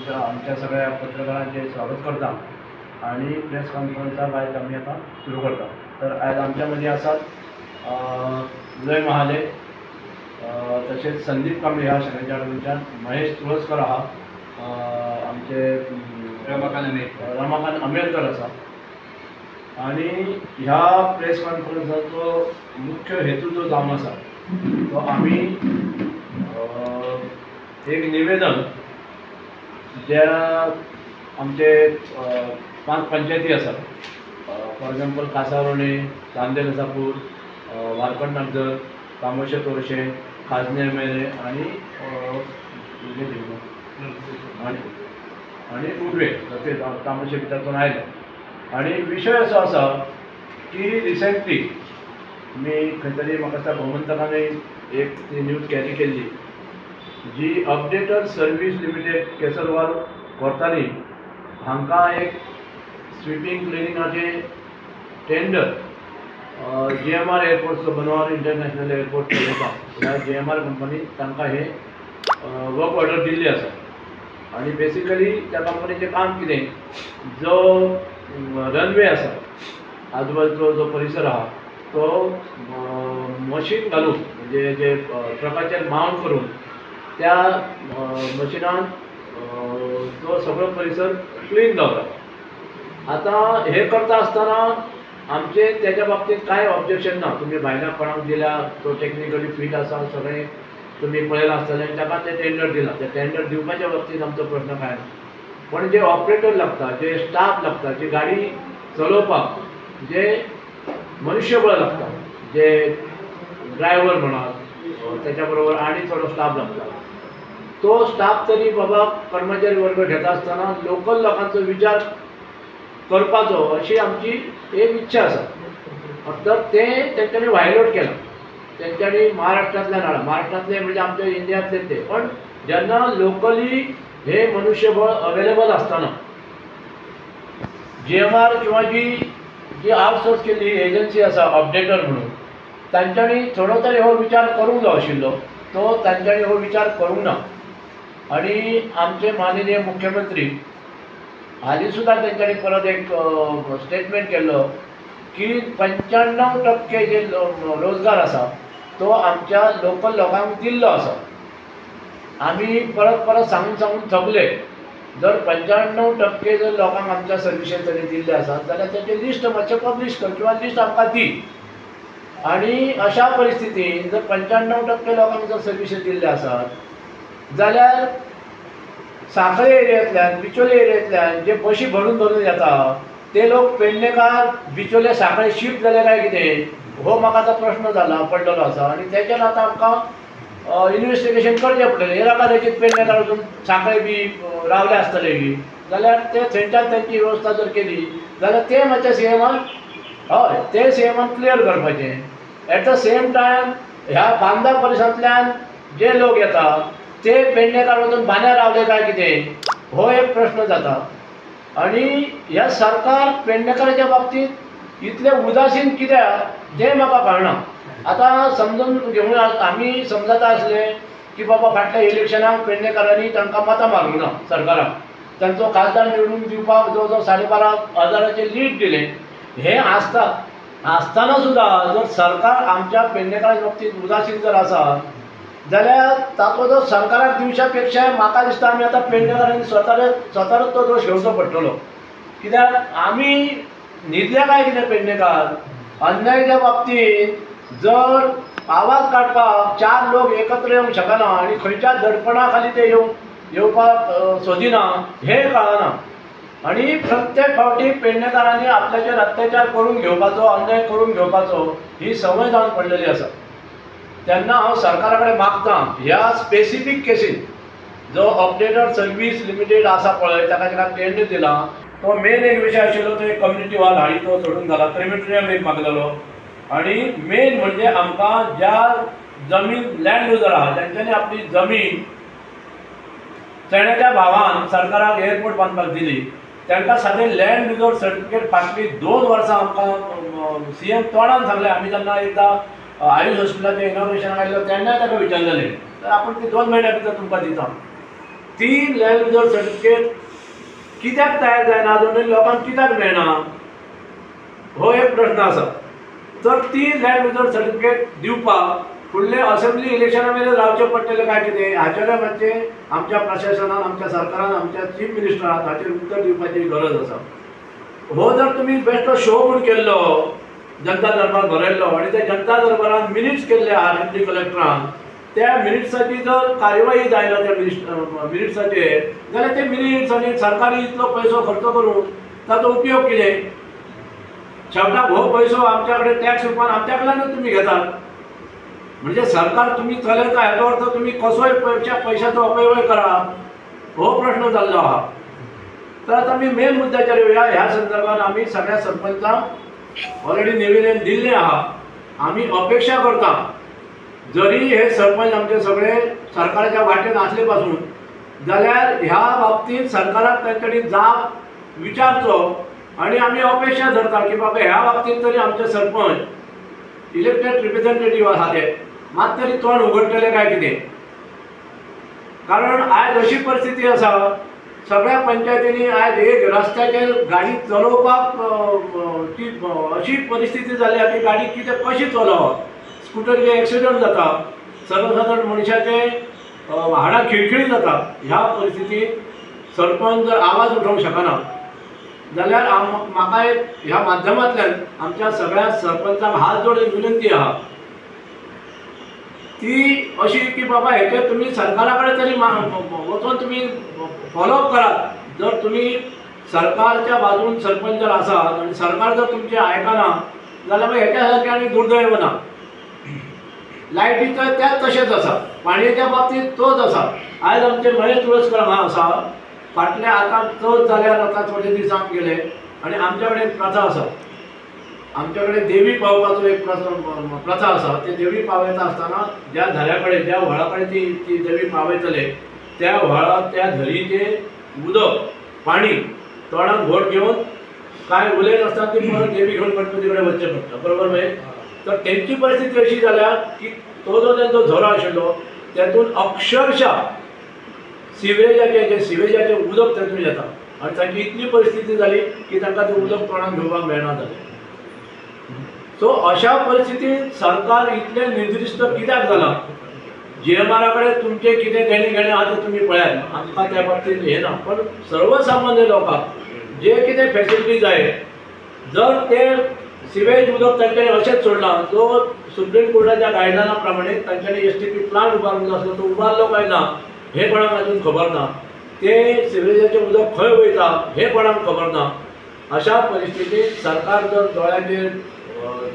तुमच्या आमच्या सगळ्या पत्रकारांचे स्वागत करता आणि प्रेस कॉन्फरन्सचा बायक आम्ही आता सुरू करता। तर आज आमच्यामध्ये असतात उदय महाले, तसेच संदीप कांबळे ह्या सगळ्यांच्या महेश तुळसकर हा आमचे रमाकांत आंबेडकर असा। आणि ह्या प्रेस कॉन्फरन्साचो मुख्य हेतू जो जावन आसा तो आम्ही एक निवेदन ज्या आमचे 5 पंचायती आसात, फॉर एक्झाम्पल कासारोणे, चांदेल आसापूर, वारकड नगदर, तामोशे तोरशे, खाजने मेरे आणि उडवे ते तामोशे भितरतून आयले। आणि विषय असो आसा की रिसेंटली मी खंय तरी म्हाका दिसता गोमंतकाने एक ती न्यूज कॅरी केल्ली जी अपडेटेड सर्वीस लिमिटेड केसरवाल करताली हांकां एक स्विपींग क्लिनिंगाचे टेंडर GMR एअरपोर्टचो बनवार इंटरनॅशनल एअरपोर्ट चलयता ह्या GMR कंपनी तांकां हे वर्क ऑर्डर दिल्ली आसा। आणि बेसिकली त्या कंपनीचें काम कितें, जो रनवे आसा आजूबाजूचो जो परिसर आहा तो मशीन घालून म्हणजे जे ट्रकाचेर माउंट करून त्या मशिनान तो सगळो परिसर क्लीन दवरता। आता हे करता आसतना आमचे त्याच्या बाबतीत काय ऑब्जेक्शन ना, तुम्ही भायल्या कोणाक दिल्या तो टेक्निकली फिट आसा सगळें तुम्ही पळयलां आसतलें, ताका ते टेंडर दिला, ते टेंडर दिवपाच्या बाबतीत आमचो प्रश्न काय ना, पण जे ऑपरेटर लागता, जे स्टाफ लागता, जी गाडी चलोवपाक जे मनुष्यबळ लागता, जे ड्रायव्हर म्हणात त्याच्या बरोबर आणि थोडो स्टाफ लागता, तो स्टाफ तरी बाबा कर्मचारी वर्ग घेता आसतना लोकल लोकांचो विचार करपाचो अशी आमची एक इच्छा आसा। तर ते तेंच्यांनी वायलेट केला, तेंच्यांनी महाराष्ट्रांतल्यान हाडला, महाराष्ट्रांतले म्हणजे आमच्या इंडियांतले ते, पण जेन्ना लोकली हे मनुष्यबळ अवेलेबल आसतना GMR किंवा जी आउटसोर्स केल्ली एजन्सी आसा अपडेटर म्हणून तांच्यांनी थोडो तरी हो विचार करूंक जाय आशिल्लो, तो तांच्यांनी हो विचार करूंक ना। आणि आमचे माननीय मुख्यमंत्री हालीं सुद्दां तेंच्यांनी परत एक स्टेटमेंट केल्लो की 95% जे रोजगार आसा तो आमच्या लोकल लोकांक दिल्लो आसा। आमी परत सांगून थकले, जर 95% जर लोकांक आमच्या सर्विसेस तरी दिल्ले आसात जाल्यार तेचे लिस्ट मातशें पब्लीश कर किंवा लिस्ट आमकां दी। आणि अशा परिस्थितीन जर 95% लोकांक जर सर्विसेस दिल्ले आसात जाल्यार सांखळे एरियांतल्यान, बिचोले एरियांतल्यान जे बशी भरून येता ते लोक पेडणेकार बिचोले सांखळे शिफ्ट जाले काय कितें हो म्हाका आतां प्रश्न पडलेलो आसा। आणि तेचेर आतां आमकां इन्वेस्टिगेशन करचें पडटलें, एका रेजीत पेडणेकार वचून सांखळे बी रावले आसतले बी जाल्यार ते थंयच्यान तेंची वेवस्था जर केली जाल्यार ते मातशें CMान हय ते CMान क्लियर करपाचें। एट द सेम टायम ह्या बांदा परिसरांतल्यान जे लोक येता ते पेडणेकार वचून बांद्या रावले काय कितें हो एक प्रश्न जाता। आणि ह्या सरकार पेडणेकाराच्या बाबतीत इतले उदासीन कित्याक तें म्हाका कळना। आता समजून घेवन आमी समजता आसले की बाबा फाटल्या इलेक्शनाक पेडणेकारांनी तांकां मतां मारूंक ना सरकाराक, तांचो खासदार निवडून दिवपाक जवळ जवळ 12,500 लीड दिलें। हे आसतना सुद्दां जर सरकार आमच्या पेडणेकाराच्या बाबतीत उदासीन जर आसा जाल्यार ताचो दोश सरकाराक दिवच्या पेक्षा म्हाका दिसता आमी आतां पेडणेकारांनी स्वताच तो दोश घेवचो पडटलो। कित्याक आमी न्हिदले काय कितें पेडणेकार, अन्यायाच्या बाबतीत जर आवाज काडपाक 4 लोक एकत्र येवंक शकना आणि खंयच्या दडपणा खाली ते येवपाक सोदिना हे कळना। आणि प्रत्येक फावटी पेडणेकारांनी आपल्याचेर अत्याचार करून घेवपाचो, अन्याय करून घेवपाचो ही संवय जावन पडलेली आसा। तेन्ना हांव सरकारा कडेन मागतां ह्या स्पेसिफीक केसीन जो अपडेटेड सर्वीस लिमिटेड आसा पळय ताका टेंडर दिला तो मेन एक विशय आशिल्लो, तो एक कम्युनिटी हॉल हाली तो सोडून जाला, क्रिमिटोरियम एक मागलेलो। आणि मेन म्हणजे आमकां ज्या जमीन लँड युजर आहा तांच्यांनी आपली जमीन तेण्याच्या भावान सरकाराक एअरपोर्ट बांदपाक दिली, तांकां सादें लँड युजर सर्टिफिकेट फाटली 2 वर्सां आमकां CM तोंडान सांगलें। आमी जेन्ना एकदां आयुष हॉस्पिटलाचें इनॉग्रेशनाक आयिल्लो तेन्ना ताका विचारलेलें तर आपूण ती 2 म्हयन्या भितर तुमकां दिता। ती लँड युजर सर्टिफिकेट कित्याक तयार जायना अजूनही लोकांक कित्याक मेळना हो एक प्रश्न आसा। तर ती लँड युजर सर्टिफिकेट दिवपाक फुडले असेंब्ली इलेक्शना मेरेन रावचें पडटलें काय कितें हाचेर मातशें आमच्या प्रशासनान आमच्या सरकारान आमच्या चीफ मिनिस्टरान हाचेर उत्तर दिवपाची गरज आसा। हो जर तुमी बेश्टो शो म्हूण केल्लो जनता दरबार भरयल्लो आनी त्या जनता दरबारान मिनिट्स केल्ले आहा डिप्टी कलेक्टरान त्या मिनिट्साची जर कार्यवाही जायना त्या मिनिट्साचेर जाल्यार ते मिनिट्स आनी सरकारी इतलो पयसो खर्च करून ताचो उपयोग कितें? शेवटाक हो पयसो आमच्या कडेन टॅक्स रुपान आमच्या कडल्यानूच तुमी घेतात म्हणजे सरकार तुमी चलयता हेचो अर्थ तुमी कसोय पयशाचो अपव्यय करा हो प्रश्न जाल्लो आहा। तर आता आमी मेन मुद्द्याचेर येवया। ह्या संदर्भात आमी सगळ्या सरपंचांक ऑलरेडी निवेदन दिल्लें आहा। आमी अपेक्षा करता जरी हे सरपंच आमचे सगळे सरकाराच्या वाटेन आसले पासून जाल्यार ह्या बाबतींत सरकाराक तांच्यानी जाप विचारचो आनी आमी अपेक्षा धरता की बाबा ह्या बाबतींत तरी आमचे सरपंच इलेक्टेड रिप्रेझेंटेटिव्ह आसा ते मात तरी तोंड उगडटले काय कितें? कारण आयज अशी परिस्थिती आसा सगळ्या पंचायतींनी आयज एक रस्त्याचेर गाडी चलोवपाक ती अशी परिस्थिती जाली की गाडी कितें कशी चलोवप स्कूटरचे एक्सिडंट जाता सर्वसाधारण मनशाचे हाडां खिळखिळी जाता। ह्या परिस्थितीत सरपंच जर आवाज उठोवंक शकना जाल्यार म्हाका एक ह्या माध्यमांतल्यान आमच्या सगळ्या सरपंचांक हात जोडून विनंती आहा ती अशी की बाबा हेचेर तुमी सरकारा कडेन तरी वचून तुमी फॉलोअप करात। जर तुमी सरकारच्या बाजून सरपंच जर आसात आनी सरकार जर तुमचें आयकना जाल्यार मागीर हेच्या सारकें आनी दुर्दैव ना। लायटीचो त्याच तशेंच आसा पाणयेच्या बाबतींत तोच आसा। आयज आमचे महेश तुळसकर हांगा आसा फाटले आतां चवथ जाल्यार आतां थोडे दीस जावन गेले आनी आमच्या कडेन प्रथा आसा आमच्या कडेन देवी पावपाचो एक प्रथा आसा। ते देवी पावयता आसतना ज्या झऱ्या कडेन ज्या व्हळा कडेन ती देवी पावयतले त्या व्हळा त्या झरीचे उदक पाणी तोंडाक घोट घेवन काय उलय नासतना ती परत देवी घेवन गणपती कडेन वचचें पडटा बरोबर न्हय? तर तेंची परिस्थिती अशी जाल्या की तो जो तेंचो झरो आशिल्लो तेतून अक्षरशः सिवेजाचें उदक तेतून येता आनी तांची इतली परिस्थिती जाली की तांकां तें उदक तोंडाक घेवपाक मेळना जालें। सो अशा परिस्थितीत सरकार इतलें निर्दिश्ट कित्याक जालां? जीएमआरा कडेन तुमचें कितें देणे घेणें आहा तें तुमी पळयात आमकां त्या बाबतींत हें ना पण सर्वसामान्य लोकांक जे कितें फॅसिलिटी जाय जर ते सिवेज उदक तांच्यांनी अशेंच सोडलां जो सुप्रीम कोर्टाच्या गायडलायना प्रमाणे तांच्यांनी एसटीपी प्लांट उबारूंक जाय आसलो तो उबारलो काय ना हे कोणाक अजून खबर ना। ते सिवेजाचें उदक खंय वयता हे कोणाक खबर ना। अशा परिस्थितीत सरकार जर दोळ्याचेर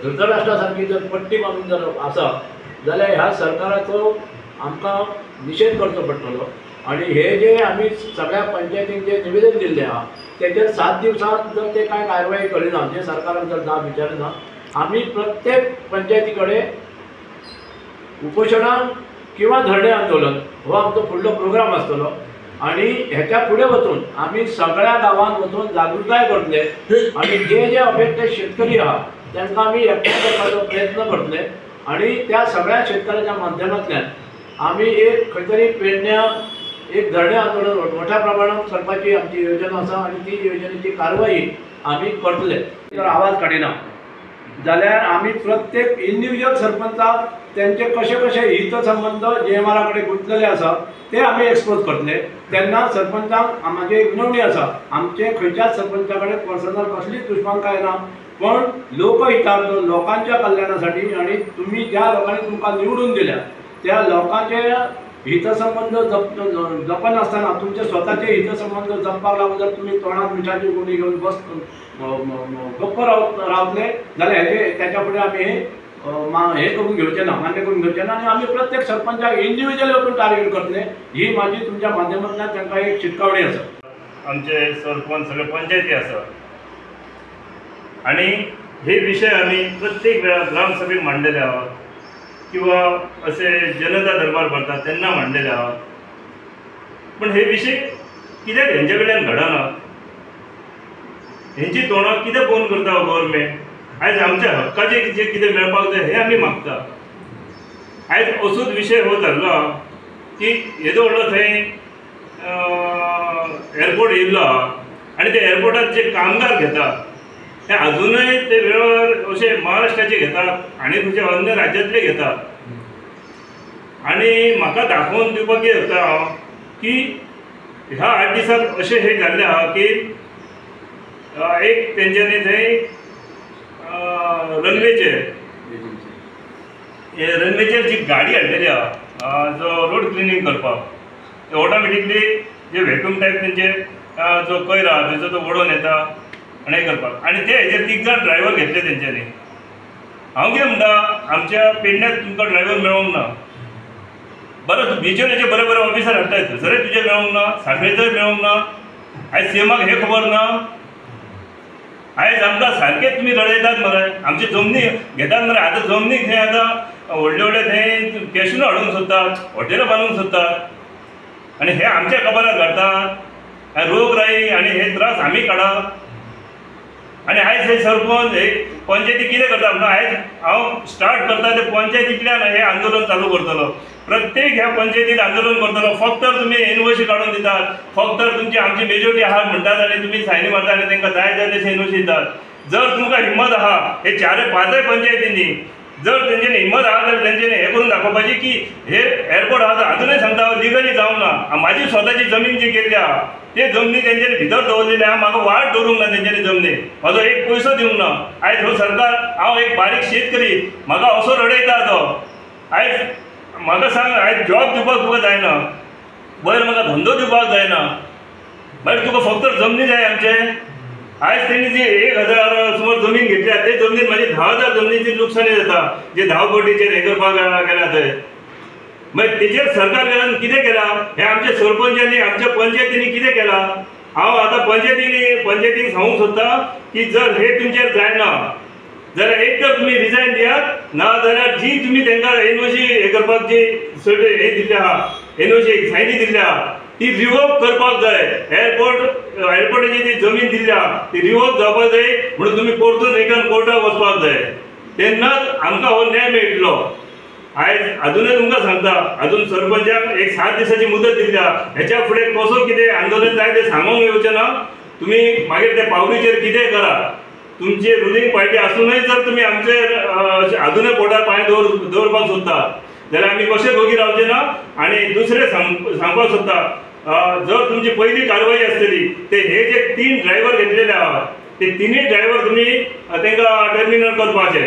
धृतराष्ट्रा सारकी जर पट्टी मारून जर आसा जाल्यार ह्या सरकाराचो आमकां निशेध करचो पडटलो आनी हे जे आमी सगळ्या पंचायतींक जे निवेदन दिल्लें आहा तेचेर 7 दिवसांत जर ते कांय कारवाई करिना जे सरकारान जर जाप विचारिना आमी प्रत्येक पंचायती कडेन उपोशणां किंवा धरणे आंदोलन हो आमचो फुडलो प्रोग्राम आसतलो आनी हेच्या फुडें वचून आमी सगळ्या गांवांत वचून जागृताय करतले आनी जे अफेक्टेड शेतकरी आहा तांकां आमी एकठांय करपाचो प्रयत्न करतले आनी त्या सगळ्या शेतकऱ्याच्या माध्यमांतल्यान आमी एक खंय तरी पेडण्या एक धरणे आंदोलन मोठ्या प्रमाणात करपाची आमची योजना आसा आनी ती योजनेची कारवाई आमी करतले। जर आवाज काडिना जाल्यार आमी प्रत्येक इंडिव्हिज्युअल सरपंचाक त्यांचे कशे कशे हितसंबंध जीएमआरा कडेन गुंतलेले आसा ते आमी एक्सपोज करतले। तेन्ना सरपंचांक म्हाजी एक विनवणी आसा आमचे खंयच्याच सरपंचा कडेन पर्सनल कसलीच दुश्मनकाय ना पण लोकहितार्थ लोकांच्या कल्याणासाठी आनी तुमी ज्या लोकांनी तुमकां निवडून दिल्या त्या लोकांचे हितसंबंध जपन आसतना तुमचे स्वताचे हितसंबंध जपपाक लागून जर तुमी तोंडात मिठाची गुणी घेवन गप्प रावतले जाल्यार त्याच्या फुडें आमी हे करून घेवचें ना मान्य करून घेवचें ना आनी आमी प्रत्येक सरपंचाक इंडिव्हिज्युअली वचून टार्गेट करतले ही म्हाजी तुमच्या माध्यमांतल्यान तांकां एक शिटकावणी आसा। आमचे सरपंच सगळे पंचायती आसा आनी हे विशय आमी प्रत्येक वेळा ग्रामसभेक मांडलेले आहात किंवा असे जनता दरबार भरतात तेन्ना मांडलेले आहात पण हे विशय कित्याक हेंचे कडल्यान घडना हेंची तोंडां कितें बंद करता गव्हर्मेंट आयज आमच्या हक्काचे जे कितें मेळपाक जाय हे आमी मागता। आयज असोच विशय हो जाल्लो की येदो व्हडलो थंय एअरपोर्ट येयल्लो आनी ते एअरपोर्टात जे कामगार घेतात ते अजूनय ते वेळेवर असे महाराष्ट्राचे घेतात आणि तुझे अन्य राज्यातले घेतात. आणि म्हाका दाखोवन दिवपाक कितें करता हांव की ह्या 8 दिसांक अशें हे जाल्लें आहा की एक तेंच्यांनी थंय रनवेचेर जी गाडी हाडलेली आहा जो रोड क्लिनिंग करपाक ऑटोमॅटिकली जे व्हॅक्यूम टायप तेंचे जो कोयर आहा थंयचो तो ओडून येता आनी हे करपाक आनी ते हेजेर 3 जाण ड्रायव्हर घेतले तेंच्यांनी. हांव कितें म्हणटा आमच्या पेडण्यात तुमकां ड्रायव्हर मेळोंक ना. बरें बीचर हेचे बरे बरे ऑफिसर हाडटाय थंयसरूय तुजें मेळोंक ना, सांखळेचोय मेळोंक ना. आयज सीएमाक हे खबर ना. आयज आमकां सारकें तुमी रडयतात मरे आमची जमनी घेतात मरे. आतां जमनीक थंय आतां व्हडले व्हडले थंय कॅसिनो हाडूंक सोदतात, हॉटेलां बांदूंक सोदतात आनी हे आमच्या कबरार घालतात. रोगराई आनी हे त्रास आमी काडा. आनी आयज हे सरपंच हे पंचायती कितें करता म्हणून आयज हांव स्टार्ट करता ते पंचायतींतल्यान हे आंदोलन चालू करतलो. प्रत्येक ह्या पंचायतीत आंदोलन करतलो. फक्त तुमी एनओसी काडून दितात, फक्त तुमची आमची मेजॉरिटी आहा म्हणटात आनी तुमी सायनी मारता आनी तांकां जाय जाय तशें एनओसी दितात. जर तुमकां हिम्मत आहा हे 4-5 पंचायतींनी जर तेंच्यांनी हिम्मत आहा जाल्यार तेंच्यांनी हे करून दाखोवपाची की हे एअरपोर्ट आहा अजूनय सांगता हांव लिगली जावंक ना. म्हाजी स्वताची जमीन जी गेल्ली आहा ते जमनी तेंच्यांनी भितर दवरलेली आहा. म्हाका वाट दवरूंक ना तेंच्यांनी जमनी. म्हाजो एक पयसो दिवंक ना. आयज हो सरकार हांव एक बारीक शेतकरी म्हाका असो रडयता तो. आयज म्हाका सांग आयज जॉब दिवपाक तुका जायना, वयर म्हाका धंदो दिवपाक जायना, मागीर तुका फक्त जमनी जाय आमचे. आयज तेणी जी 1000 सुमार जमीन घेतल्या ते जमनीत माझी 10,000 जमनीची लुकसाणी जाता जे 10 कोटीचेर हे करपाक गेल्या थंय. मागीर तेजेर सरकार गेल्यान कितें केला हे आमच्या सरपंचांनी आमच्या पंचायतींनी कितें केला. हांव आतां पंचायतीक सांगूंक सोदता की जर हे तुमचेर जायना जाल्यार एक तर तुमी रिजायन दियात ना जाल्यार जी तुमी तांकां एनओसी हे करपाक जी हे दिल्ले आहा एनओसी सायनी दिल्ल्या ती रिवोक करपाक जाय. एअरपोर्टाची जी जमीन दिल्ल्या ती रिवोक जावपाक जाय म्हणून तुमी परतून रिटर्न कोर्टाक वचपाक जाय. तेन्नाच आमकां हो न्याय मेळटलो. आयज अजूनय तुमकां सांगता अजून सरपंचाक एक 7 दिसाची मुदत दिल्या. हेच्या फुडें कसो कितें आंदोलन जाय तें सांगूंक येवचें ना. तुमी मागीर ते पावलीचेर कितें करा. तुमची रुलींग पार्टी आसूनय जर तुमी आमचे अजूनय कोर्टार पांय दवरपाक सोदता जाल्यार आमी कशें दोगी रावचे ना. आनी दुसरें सांगपाक सोदता जर तुमची पहिली कारवाई आसतली ते हे जे 3 ड्रायव्हर घेतलेले आहात ते 3य ड्रायव्हर तुमी तांकां टर्मिनल करपाचे.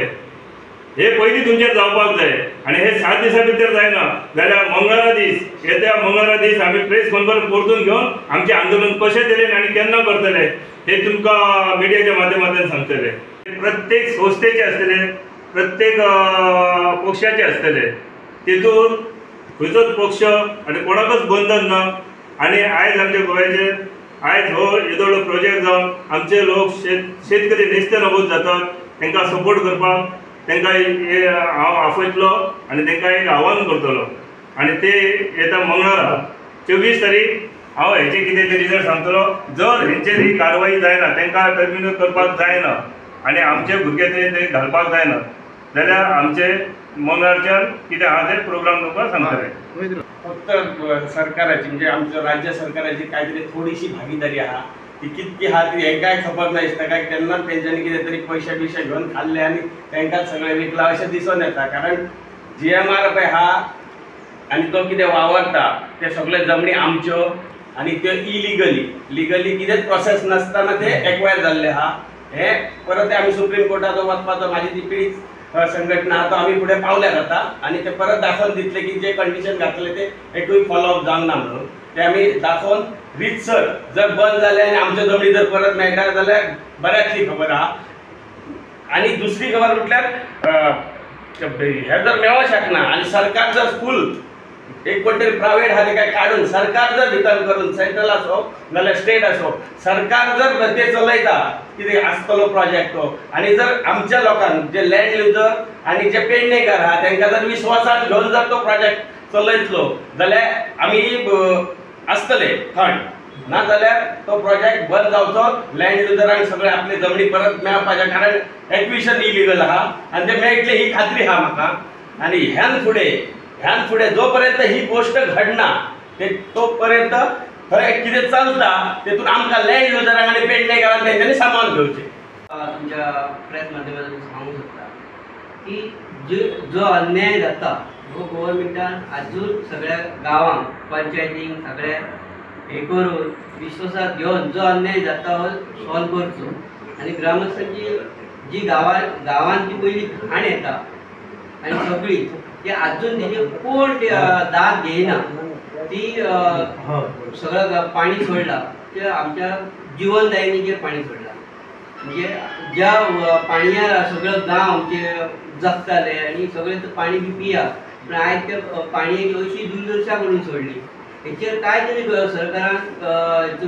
हे पयलीं तुमचेर जावपाक जाय. आनी हे 7 दिसां भितर जायना जाल्यार मंगळारा दीस येत्या मंगळारा दीस आमी प्रेस कॉन्फरन्स परतून घेवन आमचें आंदोलन कशें केलें आनी केन्ना करतले हे तुमकां मिडियाच्या माध्यमांतल्यान सांगतले. प्रत्येक संस्थेचे आसतले, प्रत्येक पक्षाचे आसतले, तेतून खंयचोच पक्ष आनी कोणाकच बंधन ना. आनी आयज आमच्या गोंयाचेर आयज हो येदो व्हडलो प्रोजेक्ट जावन आमचे लोक शेतकरी नेस्त नबूद जातात. तांकां सपोर्ट करपाक तांकां हांव आफयतलो आनी तांकां एक आव्हान करतलो. आनी ते येता मंगळारा 24 तारीख हांव हेचे कितें ते रिजल्ट सांगतलो. जर हेंचेर ही कारवाई जायना तांकां टर्मिनेट करपाक जायना आनी आमचे भुरगे ते घालपाक जायना जाल्यार आमचे मंगळारच्यान कितें आहा ते प्रोग्राम तुमकां सांगतले. फक्त सरकाराची म्हणजे आमच्या राज्य सरकाराची काहीतरी थोडीशी भागीदारी आहा ती कितकी आहा ती हेंकाय खबर नासता काय केन्ना तेंच्यांनी कितें तरी पयशे बिशे घेवन खाल्ले आनी तांकां सगळें विकला अशें दिसून येता. कारण GMR पळय आहा आनी तो कितें वावरता ते सगळे जमनी आमच्यो आनी त्यो लिगली कितेंच प्रोसेस नासतना ते एक्वायर जाल्ले आहा. हे परत आमी सुप्रीम कोर्टात वचपाचो म्हाजी ती पीडीत संघटना आहा तो आमी फुडें पावल्यात आतां आनी ते परत दाखोवन दितले की जे कंडिशन घातले ते एकूय फॉलोअप जावंक ना म्हणून ते आमी दाखोवन रितसर जर बंद जाले आनी आमच्यो जमनी जर परत मेळटा जाल्यार बऱ्यातली खबर आहा. आनी दुसरी खबर म्हटल्यार हे जर मेळोंक शकना आनी सरकार जर फूल एक कोण तरी प्रायवेट आहा ते काय काडून सरकार जर रिटर्न करून सेंट्रल आसो नाल्यार स्टेट आसो सरकार जर ते चलयता कितें आसतलो प्रोजेक्ट तो आनी जर आमच्या लोकांक जे लँड युजर आनी जे पेडणेकार आहा तांकां जर विश्वासान घेवन जर तो प्रोजेक्ट चलयतलो जाल्यार आमी आसतले थंड ना जाल्यार तो प्रोजेक्ट बंद जावचो. लँड युजरांक सगळे आपली जमनी परत मेळपाचें कारण एक्विशन इलिगल आहा आनी ते मेळटले ही खात्री आहा म्हाका. आनी ह्यान फुडें जो पर्यंत ही गोष्ट घडना ते तो पर्यंत खंय कितें चलता तेतून आमकां लँड युजरांक आनी पेडणेकारांक तेंच्यांनी सामावून घेवचें. तुमच्या प्रेस माध्यमातून सांगू शकता की जो अन्याय जाता हो गव्हर्नमेंटान आजून सगळ्या गांवांक पंचायतींक सगळ्या हे करून विश्वासात घेवन जो अन्याय जाता हो सॉल्व करचो आनी ग्रामस्थांची जी गांवांत जी पयली घाण येता आनी सगळी ती आजून तेजे कोण दाद घेयना ती सगळं पाणी सोडला ते आमच्या जीवनदायिनीचेर पाणी सोडला. म्हणजे ज्या पाणयार सगळं गांव आमचे जगताले आनी सगळें पाणी बी पिया पण आयज त्या पाणयेक अशी दुर्दशा करून सोडली. हेचेर काय तरी सरकारान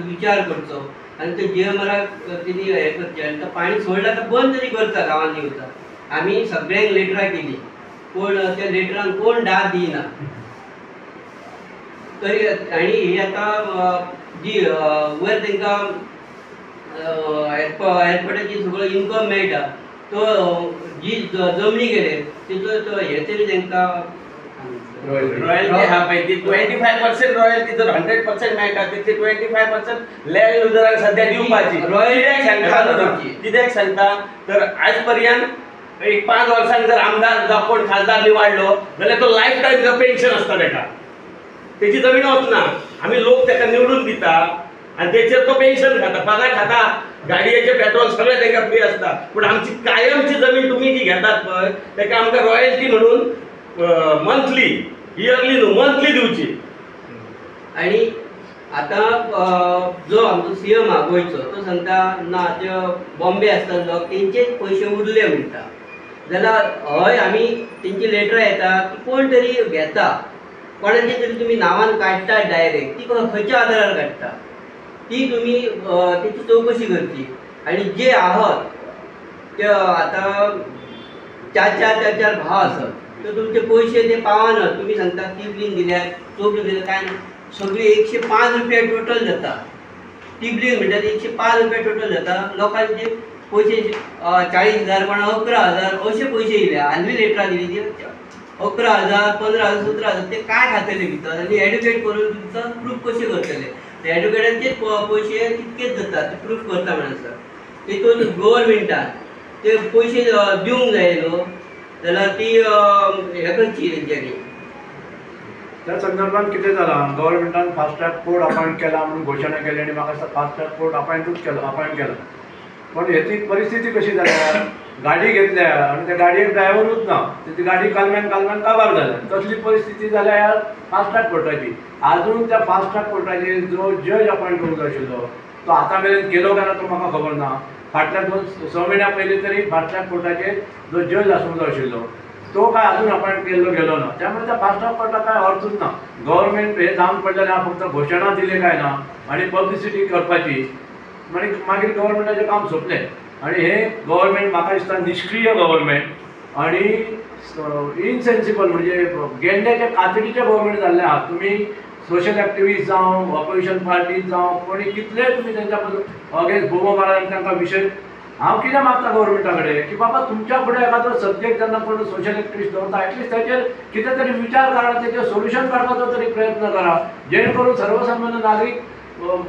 विचार करचो आनी ते जीएमआराक तेणी हें करचें आनी तो पाणी सोडला तर बंद तरी करता गांवांनी येवता. आमी सगळ्यांक लेटरां केली पूण त्या लेटरांक कोण दाद दिना तरी आनी ही आतां जी वयर तांकां एअरपोर्टाची सगळो इन्कम मेळटा तो जी जमनी गेले तिचो तो हे तरी तांकां रॉयल्टी हा पळय ती 25% रॉयल्टी जर 100% मेळटा तितली 25% लँड युजरांक सध्या दिवपाची. कित्याक सांगता तर आज पर्यंत एक 5 वर्सांक जर आमदार जावं कोण खासदार निवडलो जाल्यार तो लायफ टायम पेन्शन आसता ताका. तेची जमीन वचना आमी लोक ताका निवडून दिता आनी तेचेर तो पेन्शन खाता पगार खाता गाडयेचें पेट्रोल सगळें ताका फ्री आसता. पूण आमची कायमची जमीन तुमी जी घेतात पळय ताका आमकां रॉयल्टी म्हणून मंथली इयरली न्हू मंथली दिवची. आनी आतां जो आमचो सीएम हा गोंयचो तो सांगता ना त्यो बॉम्बे आसता तेंचेच पयशे उरले म्हणटा जाल्यार हय आमी तेंची लेटरां येता की कोण तरी घेता कोणाचे तरी तुमी नांवान काडटा डायरेक्ट ती खंयच्या आदारार काडटा ती तुमी तेची चवकशी करची. आनी जे आहात ते आतां चार भाव आसत तर तुमचे पयशे ते पावना तुमी सांगता टिबलीन दिल्यात चोपलीन दिल्यात काय ना सगळी 105 रुपया टोटल जाता. टिबलीन म्हणटा ते 105 रुपया टोटल जाता. लोकांचे पयशे 40,000 कोणा 11,000 अशे पयशे येयले. हालवी लेटरां दिली ती 11,000 15,000 17,000 ते काय खातले भितर आनी एडुकेट करून तुमचो प्रूफ कशे करतले ते एडुकेटांचेच पयशे तितकेच जाता ते प्रूफ करता म्हणून आसा. तितून गव्हर्नमेंटान ते पयशे दिवंक जाय न्हू जाल्यार ती हे करची तेंच्यांनी. त्या संदर्भात कितें जालां गव्हर्नमेंटान फास्ट ट्रॅक कोर्ट अपॉयंट केला म्हणून घोशणा केली आनी म्हाका दिसता फास्ट ट्रॅक कोर्ट अपॉयंट केला पण हेची परिस्थिती कशी जाल्या गाडी घेतल्या आनी त्या गाडयेक ड्रायव्हरूच ना ती गाडी कालम्यान काबार जाल्या तसली परिस्थिती जाल्यार फास्ट ट्रॅक कोर्टाची. आजून त्या फास्ट ट्रॅक कोर्टाचेर जो जज अपॉयंट करूंक जाय आशिल्लो तो आतां मेरेन केलो काय ना तो म्हाका खबर ना. फाटल्या 2-6 म्हयन्या पयलीं तरी फास्ट ट्रॅक कोर्टाचेर जो जज आसूंक जाय आशिल्लो तो काय अजून अपॉयंट केल्लो गेलो ना. त्यामुळे त्या फास्ट ट्रॅक कोर्टाक काय अर्थूच ना. गव्हर्नमेंट हे जावन पडलेलें हांव फक्त घोशणा दिली काय ना आनी पब्लिसिटी करपाची मागीर गव्हर्नमेंटाचें काम सोंपलें. आनी हे गव्हर्नमेंट म्हाका दिसता निश्क्रीय गव्हर्नमेंट आनी इनसेन्सिबल म्हणजे गेंड्याचे कातडीचे गव्हर्नमेंट जाल्ले आहात. तुमी सोशल एक्टिविस्ट जावं ऑपोजिशन पार्टीज जावं कोणी कितले तुमी तेंच्या अगेन्स्ट बोबो मारला तांकां विशय हांव कितें मागता गव्हर्नमेंटा कडेन की बाबा तुमच्या फुडें एखादो सब्जेक्ट जेन्ना कोण सोशल एक्टिविस्ट दवरता एटलिस्ट ताचेर कितें तरी विचार करा ताचेर सोल्युशन काडपाचो तरी प्रयत्न करा जेणे करून सर्वसामान्य नागरीक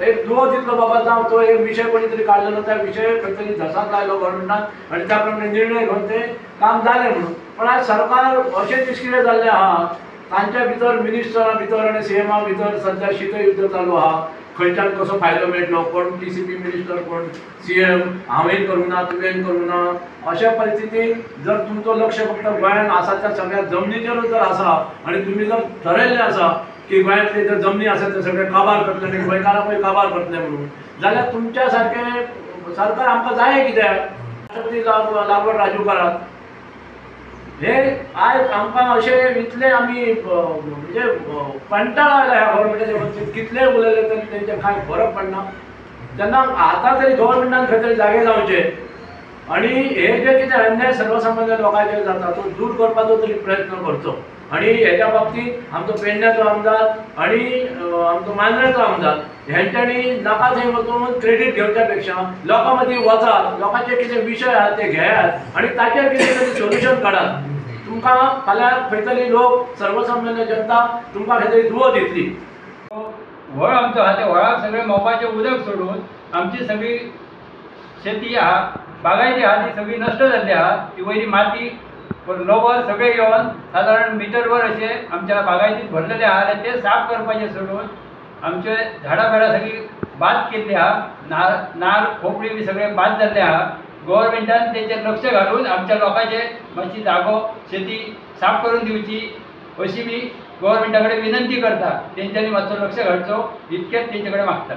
एक दुओ दितलो बाबा जावं तो एक विशय कोणी तरी काडलेलो त्या विशय खंय तरी धसाक लायलो गव्हर्नमेंटान आनी त्या प्रमाणे निर्णय घेवन तें काम जालें म्हणून. पण आयज सरकार अशें निश्क्रीय जाल्लें आहा तांच्या भितर मिनिस्टरा भितर आनी सीएमा भितर सध्या शीतयुद्ध चालू आहा. खंयच्यान कसो फायदो मेळटलो कोण टीसीपी मिनिस्टर कोण सीएम हांवें करूं ना तुवें करूं ना अशा परिस्थितीक जर तुमचो लक्ष फक्त गोंयांत आसा त्या सगळ्या जमनीचेरूच जर आसा आनी तुमी जर ठरयल्लें आसा की गोंयांतले जर जमनी आसा ते सगळे काबार करतले आनी गोंयकारांकूय काबार करतले म्हणून जाल्यार तुमच्या सारकें सरकार आमकां जाय कित्याक राष्ट्रपती लागवड राजू करात. हे आयज आमकां अशें इतले आमी म्हणजे कंटाळो आयला ह्या गव्हर्नमेंटाच्या बाबतींत कितले उलयले तरी तेंचे कांय फरक पडना. तेन्ना आतां तरी गव्हर्नमेंटान खंय तरी जागे जावचे आनी हे जे कितें अन्याय सर्वसामान्य लोकांचेर जाता तो दूर करपाचो तरी प्रयत्न करचो. आनी हेच्या बाबतींत आमचो पेडण्याचो आमदार आनी आमचो मांद्रेचो आमदार हेंच्यांनी नाका थंय वचून क्रेडीट घेवच्या पेक्षा लोकां मदीं वचात लोकांचे कितें विशय आहात ते घेयात आनी ताचेर कितें तरी सोल्युशन काडात. तुमकां फाल्यां खंय तरी लोक सर्वसामान्य जनता तुमकां खंय तरी दुवो दितली. व्हळ आमचो आहा त्या व्हळाक सगळे मोपाचें उदक सोडून आमची सगळी शेती आहा बागायती आहा ती सगळी नश्ट जाल्ली आहा. ती वयली माती लोवर सगळे येवन सादारण मिटरवर असे आमच्या बागायतीत भरलेले आहा आनी ते साफ करपाचे सोडून आमचे झाडां बेडां सगळी बाद केल्ली आहा. नार खोपडी बी सगळे बाद जाल्ले आहा. गव्हर्मेंटान तेचेर लक्ष घालून आमच्या लोकांचे मातशी जागो शेती साफ करून दिवची अशी मी गव्हर्मेंटा कडेन विनंती करता. तेंच्यांनी मातसो लक्ष घालचो इतकेंच तेंचे कडेन मागता.